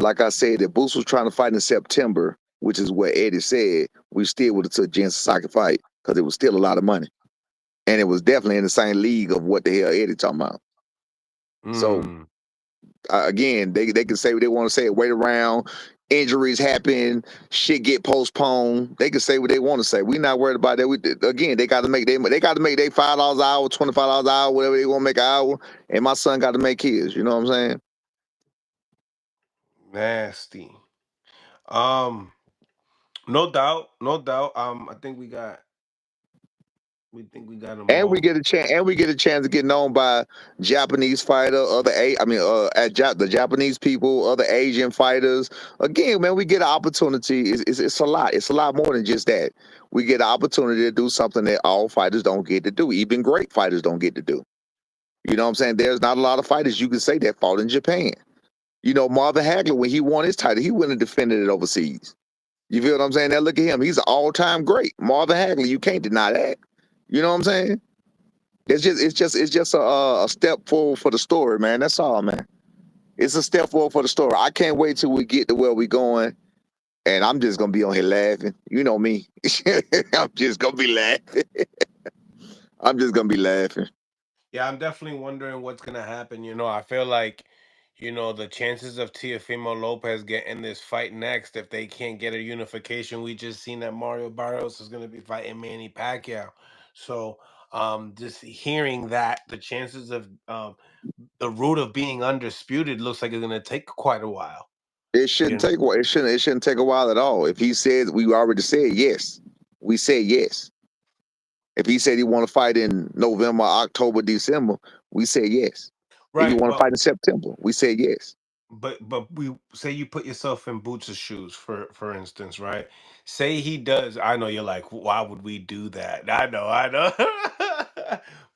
Like I said, if Boots was trying to fight in September, which is what Eddie said, we still would have took Jensen Saki fight because it was still a lot of money. And it was definitely in the same league of what the hell Eddie talking about. So Mm. again, they can say what they want to say. Wait around, injuries happen, shit get postponed. They can say what they want to say. We're not worried about that. Again, they got to make they $5 an hour, $25 an hour, whatever they want to make an hour. And my son got to make his. You know what I'm saying? Nasty. Um, no doubt, no doubt. We think we got them And we all. get a chance. And we get a chance to get known by Japanese fighter, the Japanese people, other Asian fighters. Again, man, we get an opportunity. It's a lot. It's a lot more than just that. We get an opportunity to do something that all fighters don't get to do. Even great fighters don't get to do. You know what I'm saying? There's not a lot of fighters you can say that fought in Japan. You know, Marvin Hagler, when he won his title, he went and defended it overseas. You feel what I'm saying? Now look at him. He's an all-time great. Marvin Hagler, you can't deny that. You know what I'm saying? It's just a step forward for the story, man. That's all, man. It's a step forward for the story. I can't wait till we get to where we going, and I'm just gonna be on here laughing. You know me. I'm just gonna be laughing. I'm just gonna be laughing. Yeah, I'm definitely wondering what's gonna happen. I feel like, the chances of Teofimo Lopez getting this fight next, if they can't get a unification, we just seen that Mario Barrios is gonna be fighting Manny Pacquiao. So, just hearing that, the chances of the route of being undisputed looks like it's gonna take quite a while. It You shouldn't know, take a while. It shouldn't take a while at all. If he said we already said yes, we said yes. If he said he want to fight in November, October, December, we said yes. If he right? want to fight in September, we said yes. But we say you put yourself in Boots' shoes, for instance, right? Say he does. I know you're like, why would we do that? I know.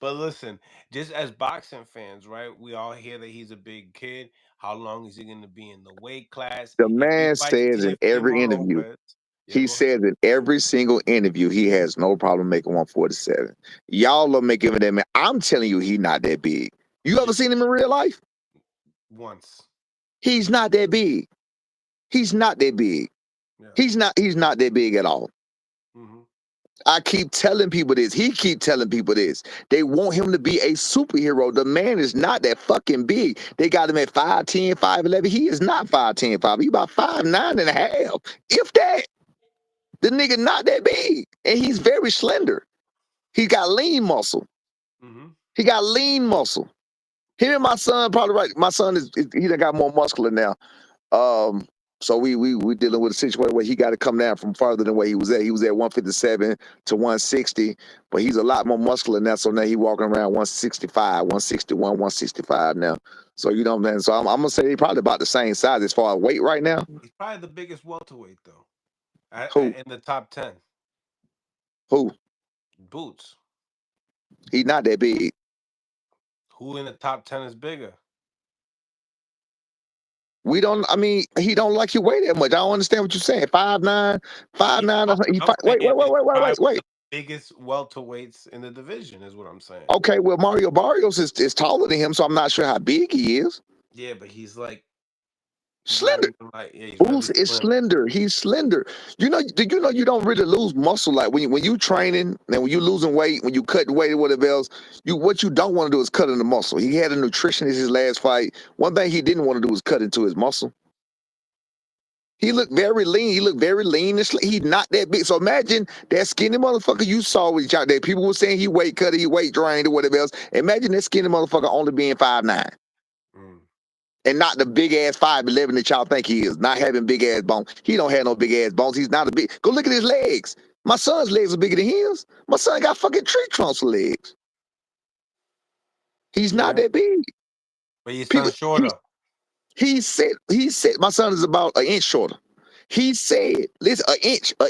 But listen, just as boxing fans, right? We all hear that he's a big kid. How long is he going to be in the weight class? The If he man fights says in every Teofimo interview, Lopez, yeah, he go ahead. says in every single interview, he has no problem making 147. Y'all are making him that man. I'm telling you, he not that big. You Yeah, ever seen him in real life? once. He's not that big. He's not that big. Yeah. He's not that big at all. Hmm. I keep telling people this. He keep telling people this. They want him to be a superhero. The man is not that fucking big. They got him at 5'10", 5'11". He is not 5'10", 5. He about 5'9" and a half. If that. The nigga not that big. And he's very slender. He got lean muscle. Hmm. He got lean muscle. Him and my son probably right. My son he done got more muscular now. Um, so we dealing with a situation where he got to come down from farther than where he was at. He was at 157 to 160, but he's a lot more muscular now. So now he walking around 165, 161, 165 now. So you know what I'm saying. So I'm gonna say he probably about the same size as far as weight right now. He's probably the biggest welterweight though, Who in the top 10. who? Boots. He not that big. Who in the top 10 is bigger? We don't. I mean, he don't like you weigh that much. I don't understand what you're saying. 5'9", He's 5'9". He I'm fight. Wait, saying wait, wait, he's wait, wait, probably wait, one of wait. the biggest welterweights in the division, is what I'm saying. Okay, well, Mario Barrios is taller than him, so I'm not sure how big he is. Yeah, but he's not Slender. even like, yeah, he's really Boots is slim. slender. He's slender. Do you know you don't really lose muscle like when you training and when you losing weight, when you cut weight or whatever else. What you don't want to do is cut into muscle. He had a nutritionist his last fight. One thing he didn't want to do was cut into his muscle. He looked very lean. He looked very lean. He's not that big. So imagine that skinny motherfucker you saw with each out there. People were saying he weight cut, he weight drained or whatever else. Imagine that skinny motherfucker only being 5'9". Mm. And not the big ass 5'11" that y'all think he is. Not having big ass bones. He don't have no big ass bones. He's not a big. Go look at his legs. My son's legs are bigger than his. My son got fucking tree trunks for legs. He's not Yeah, that big. but your People. son's shorter. He said my son is about an inch shorter. He said, listen, an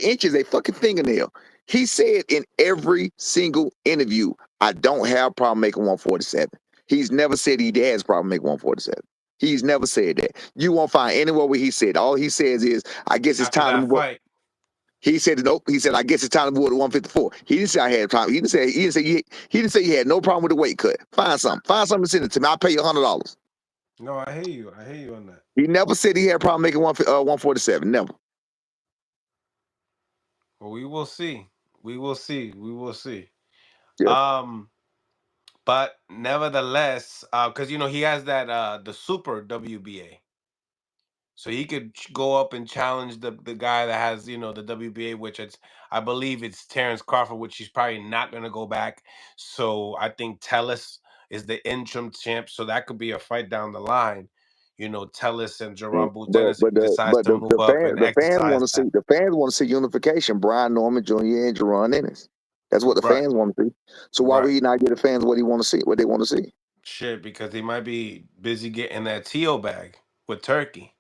inch is a fucking fingernail. He said in every single interview, I don't have a problem making 147. He's never said he has a problem making 147. He's never said that. You won't find anywhere where he said. All he says is, I guess it's After time to that move up. fight, He said nope. He said, I guess it's time to move up to 154. He didn't say I had time. He didn't say he had no problem with the weight cut. Find something. Find something to send it to me. I'll pay you $100. No, I hear you. I hear you on that. He never said he had a problem making 147. Never. Well, we will see. We will see. We will see. Yeah. Um, but nevertheless, because he has that the Super WBA, so he could go up and challenge the guy that has the WBA, which I believe it's Terrence Crawford, which he's probably not going to go back. So I think Tellis is the interim champ, so that could be a fight down the line. Tellis and Jaron Boots But Ennis if but he the decides but to move up and the fans exercise want to that. see unification. Brian Norman Jr. and Jaron Ennis. That's what the Right, fans want to see. So why would right. he not get the fans what he want to see? What they want to see? Shit, because he might be busy getting that TO bag with Turkey.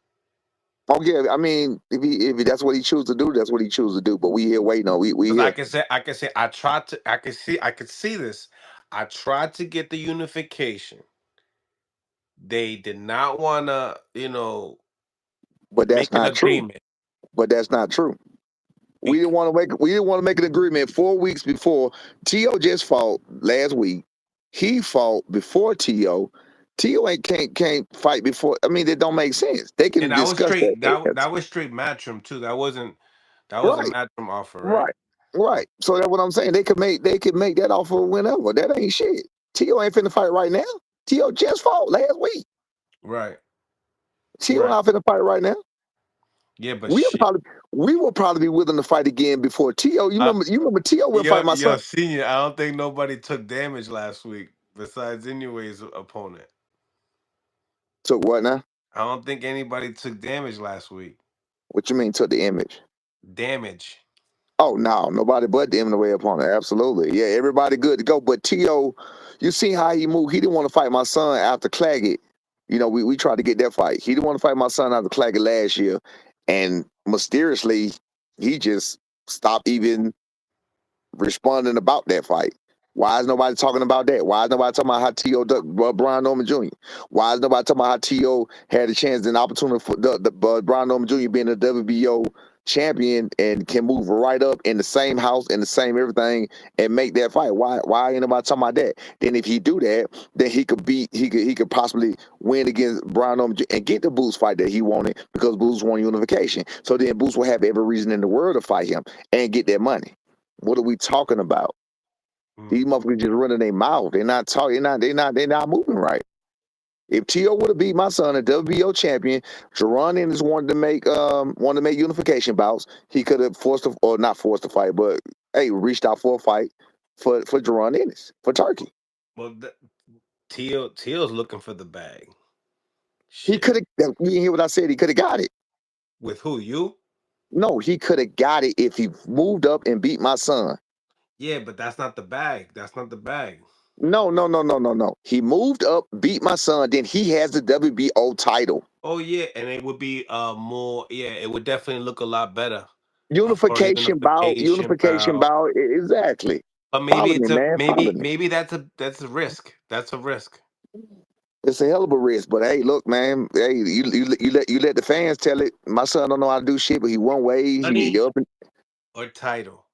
Oh yeah, I mean, if that's what he choose to do, that's what he choose to do. But we here waiting on we Because here. I could see this. I tried to get the unification. They did not want to, But that's make an not true. agreement. But that's not true. Bec- We didn't want to make an agreement 4 weeks before. T.O. just fought last week. He fought before T.O. T.O. ain't can't fight before. I mean, it don't make sense. They and can that was discuss that. straight. That was straight Matchroom too. That was a Right, Matchroom offer, right? right, right. So that's what I'm saying. They could make that offer whenever. That ain't shit. T.O. ain't finna fight right now. T.O. just fought last week. Right, T.O. right. not finna fight right now. Yeah, but We'll shit. probably we will probably be willing to fight again before T.O. You remember T.O. will fight my son. Senior. I don't think nobody took damage last week besides anyways opponent. So what now? I don't think anybody took damage last week. What you mean took the image? Damage. Oh no, nobody but the way opponent. Absolutely. Yeah, everybody good to go. But T.O., you see how he moved. He didn't want to fight my son after Claggett. We tried to get that fight. He didn't want to fight my son after Claggett last year. And mysteriously, he just stopped even responding about that fight. Why is nobody talking about that? Why is nobody talking about how T.O. Brian Norman Jr.? Why is nobody talking about how T.O. had a chance and opportunity for Brian Norman Jr. being a WBO champion and can move right up in the same house and the same everything and make that fight? Why ain't nobody talking about that? Then if he do that, then he could possibly win against Brian Norman Jr. and get the Boots fight that he wanted because Boots won unification. So then Boots will have every reason in the world to fight him and get that money. What are we talking about? These Mm. motherfuckers just running their mouth. They're not talking. They're not moving right. If T.O. would have beat my son, a WBO champion, Jaron Ennis wanted to make unification bouts. He could have or not forced a fight, but hey, reached out for a fight for Jaron Ennis for Turkey. Well, Teal's looking for the bag. He Shit. could have. You didn't hear what I said. He could have got it. With who? You? No, he could have got it if he moved up and beat my son. Yeah, but that's not the bag. That's not the bag. No, no, no, no, no, no. He moved up, beat my son. Then he has the WBO title. Oh yeah, and it would be more. Yeah, it would definitely look a lot better for a unification Unification bout. bout, exactly. But Follow me, man, follow me. maybe that's a risk. That's a risk. It's a hell of a risk, but hey, look, man. Hey, you let the fans tell it. My son don't know how to do shit, but he one way. He Money up and or title.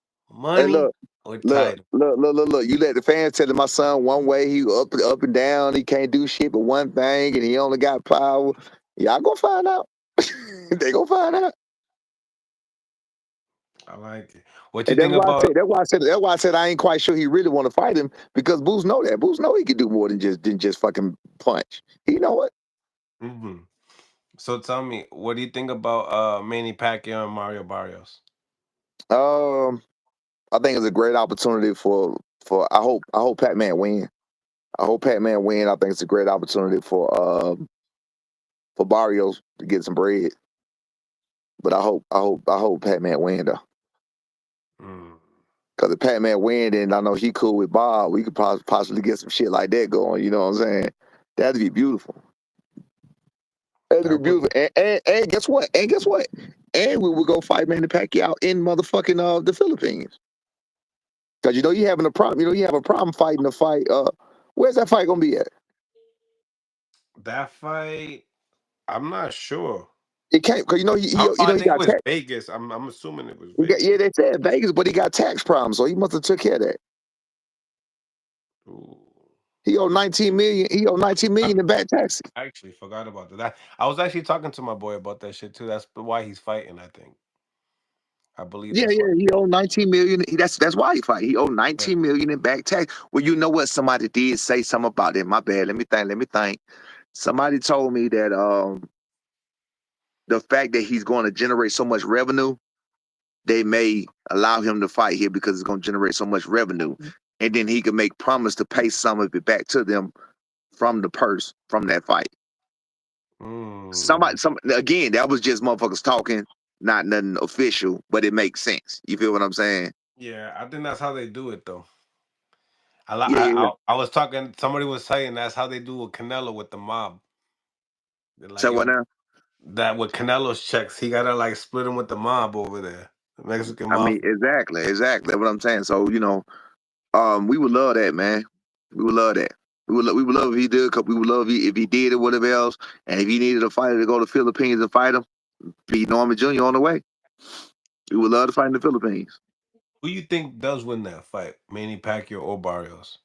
hey, Money look, or look, title. look, look, look, look. You let the fans tell it. My son one way. He up and down. He can't do shit but one thing, and he only got power. Y'all gonna find out. They gonna find out. I like it. What you And that's think why I about? said. That's why I said. That's why I said I ain't quite sure he really want to fight him because Boots know that. Boots know he can do more than just fucking punch. He know it. Mhm. So tell me, what do you think about Manny Pacquiao and Mario Barrios? Um, I think it's a great opportunity for. I hope Pac-Man win. I hope Pac-Man win. I think it's a great opportunity for Barrios to get some bread. But I hope Pac-Man win though. Mm, Because if Pac-Man win, then I know he cool with Bob. We could possibly get some shit like that going. You know what I'm saying? That'd be beautiful. That'd be that would. beautiful. And guess what? And guess what? And we will go fight Manny Pacquiao in motherfucking the Philippines. Because you having a problem. You have a problem fighting the fight. Where's that fight gonna be at? That fight, I'm not sure. It can't because I he think it got was tax. Vegas. I'm assuming it was Yeah, Vegas. they said Vegas, but he got tax problems, so he must have took care of that. Ooh. He owed 19 million. He owed 19 I million in back taxes. actually forgot about that. I was actually talking to my boy about that shit too. That's why he's fighting. I believe Yeah, that's why. yeah, he owed 19 million. That's why he fight. He owed Yeah. 19 million in back tax. Well, you know what? Somebody did say something about it. My bad. Let me think. Let me think. Somebody told me that the fact that he's going to generate so much revenue, they may allow him to fight here because it's going to generate so much revenue, and then he can make promise to pay some of it back to them from the purse from that fight. Mm, Some again, that was just motherfuckers talking, not nothing official, but it makes sense. You feel what I'm saying? yeah, I think that's how they do it though. Yeah, yeah, yeah. I was talking. Somebody was saying that's how they do with Canelo with the mob. They're like, So what yo, now? that with Canelo's checks, he gotta like split him with the mob over there, the Mexican I mean, mob. exactly, exactly. That's what I'm saying. So we would love that, man. We would love that. We would love if he did. We would love if he did it, whatever else. And if he needed a fighter to go to the Philippines and fight him, Pete Norman Jr. on the way. We would love to fight in the Philippines. Who you think does win that fight? Manny Pacquiao or Barrios?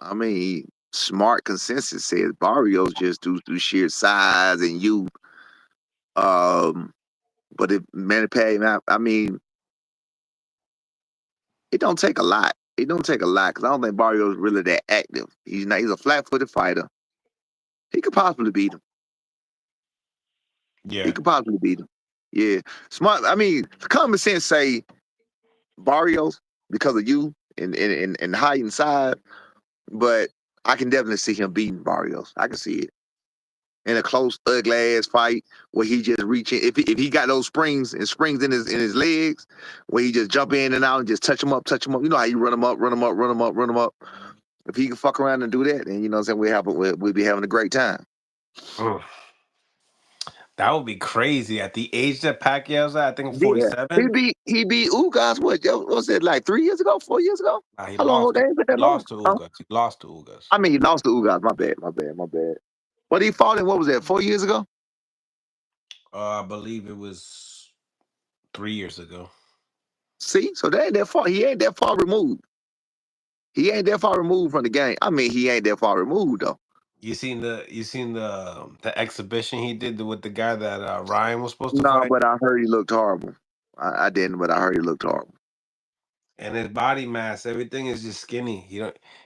I mean, smart consensus says Barrios just due through sheer size and youth. Um, but if Manny Pacquiao, I mean, it don't take a lot. It don't take a lot because I don't think Barrios is really that active. He's not. He's a flat-footed fighter. He could possibly beat him. He Yeah, could possibly beat him. Yeah, smart. I mean, common sense say Barrios because of you and height and size, but I can definitely see him beating Barrios. I can see it in a close, ugly ass fight where he just reaching. If he got those springs in his legs, where he just jump in and out and just touch him up, touch him up. You know how you run him up, run him up, run him up, run him up. If he can fuck around and do that, then you know what I'm saying we'll be having a great time. mm, that would be crazy. At the age that Pacquiao's at, I think Yeah, 47. he beat Ugas. What was it like 3 years ago, 4 years ago? Nah, he How long? lost. They ain't been He that long. lost to Huh? Ugas. He lost to Ugas. I mean, he lost to Ugas. My bad, my bad, my bad. But he fought in what was that? 4 years ago. I believe it was 3 years ago. See, so they ain't that far. He ain't that far removed. He ain't that far removed from the game. I mean, he ain't that far removed though. You seen the exhibition he did with the guy that Ryan was supposed to No, fight, but I heard he looked horrible. I didn't, but I heard he looked horrible. and his body mass, everything is just skinny.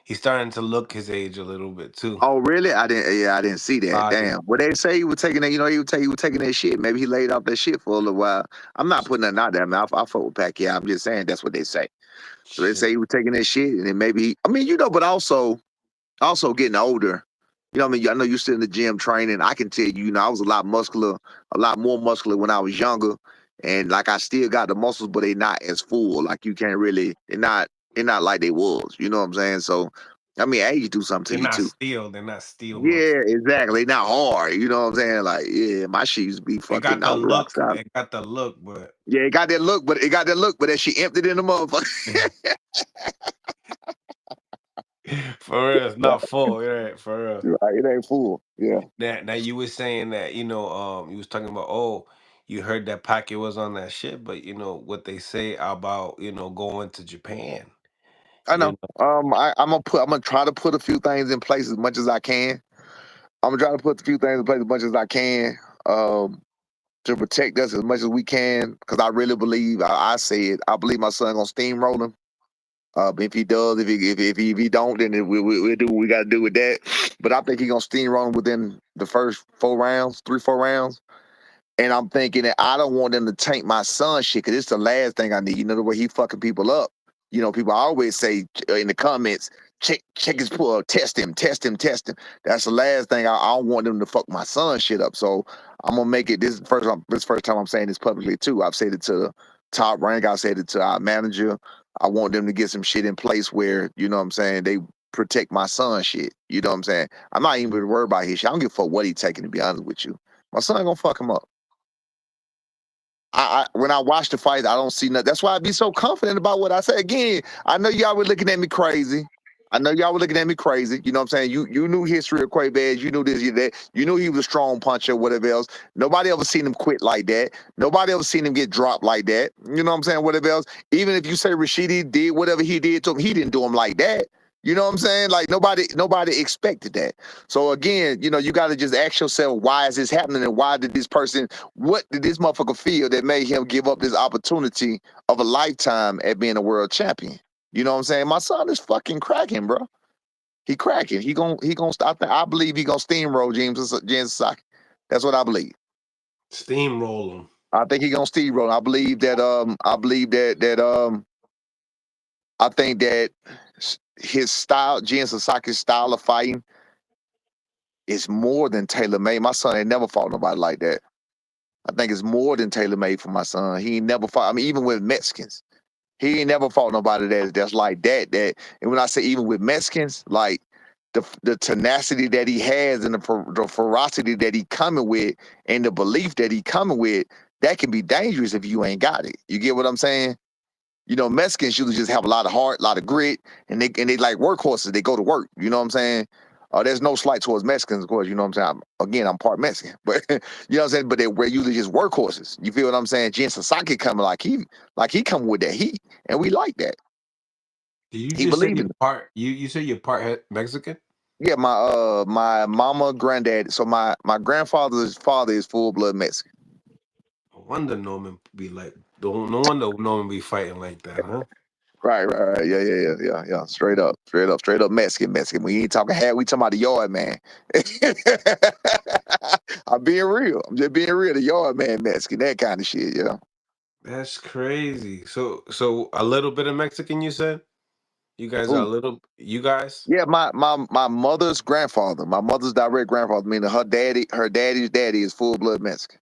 He's starting to look his age a little bit too. Oh, really? I didn't. Yeah, I didn't see that. Body. Damn. Well, they say he was taking that. He was taking that shit. Maybe he laid off that shit for a little while. I'm not putting nothing out there, man. I fuck with Pacquiao. I'm just saying that's what they say. So they Shit. say he was taking that shit, and then maybe he. I mean, but also getting older. You know what I mean? I know you sit in the gym training. I can tell you, I was a lot more muscular when I was younger. And like I still got the muscles, but they not as full. Like you can't really, they're not like they was. You know what I'm saying? So I mean age do something to They're you not too. steel. They're not steel muscle. Yeah, exactly. Not hard. You know what I'm saying? Like, yeah, my shit used to be It fucking, got I the was rock look. solid. It got the look, but Yeah, it got that look, but that she emptied in the motherfucker. for real, it's not full. Right, for real. Right, it ain't full. Yeah. Now you were saying that you was talking about, oh, you heard that Pacquiao was on that shit, but you know what they say about going to Japan. I You know. know, I'm gonna try to put a few things in place as much as I can. I'm gonna try to put a few things in place as much as I can um, to protect us as much as we can. Because I really believe, I said, I believe my son gonna steamroll him. If he does, if he don't, then we'll do what we got to do with that. But I think he gonna steamroll him within the first 4 rounds, 3, 4 rounds. And I'm thinking that I don't want them to tank my son shit because it's the last thing I need. You know the way he fucking people up. People always say in the comments, check his pull, test him, test him, test him. That's the last thing I don't want them to fuck my son shit up. So I'm gonna make it. This first time I'm saying this publicly too. I've said it to the top rank. I said it to our manager. I want them to get some shit in place where what I'm saying they protect my son shit. You know what I'm saying? I'm not even worried about his shit. I don't give a fuck what he taking. To be honest with you, my son gonna fuck him up. When I watch the fight, I don't see nothing. That's why I be so confident about what I say. Again, I know y'all were looking at me crazy. I know y'all were looking at me crazy. You know what I'm saying? You knew history of Quaybaz. You knew this, you that. You knew he was a strong puncher, whatever else. Nobody ever seen him quit like that. Nobody ever seen him get dropped like that. You know what I'm saying? Whatever else. Even if you say Rashidi did whatever he did to him, he didn't do him like that. You know what I'm saying? Like nobody expected that. So again, you got to just ask yourself, why is this happening, and why did this person, what did this motherfucker feel that made him give up this opportunity of a lifetime at being a world champion? You know what I'm saying? My son is fucking cracking, bro. He cracking. He gonna stop. I believe he gonna steamroll James Sasaki. That's what I believe. Steamroll him. I think he gonna steamroll. I believe that. I think that his style, Jen Sasaki's style of fighting, is more than tailor made. My son ain't never fought nobody like that. I think it's more than tailor made for my son. He ain't never fought. I mean, even with Mexicans, he ain't never fought nobody that's like that. And when I say even with Mexicans, like the tenacity that he has and the ferocity that he coming with and the belief that he coming with, that can be dangerous if you ain't got it. You get what I'm saying? Mexicans usually just have a lot of heart, a lot of grit, and they like workhorses. They go to work. You know what I'm saying? There's no slight towards Mexicans, of course. You know what I'm saying? I'm part Mexican, but you know what I'm saying. But we're usually just workhorses. You feel what I'm saying? Jen Sasaki coming like he coming with that heat, and we like that. Did you He just say believe in you're it. part? You said you're part Mexican? Yeah, my mama, granddad. So my grandfather's father is full blood Mexican. No wonder Norman be like. No wonder Norman be fighting like that, huh? Right. Yeah. Straight up Mexican. We ain't talking hat. We talking about the yard man. I'm being real. I'm just being real. The yard man Mexican, that kind of shit. Yeah. That's crazy. So a little bit of Mexican, you said? You guys are a Ooh. little. You guys? Yeah. My mother's grandfather, my mother's direct grandfather, meaning her daddy's daddy is full blood Mexican.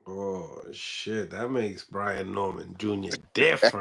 Oh shit! That makes Brian Norman Jr. different.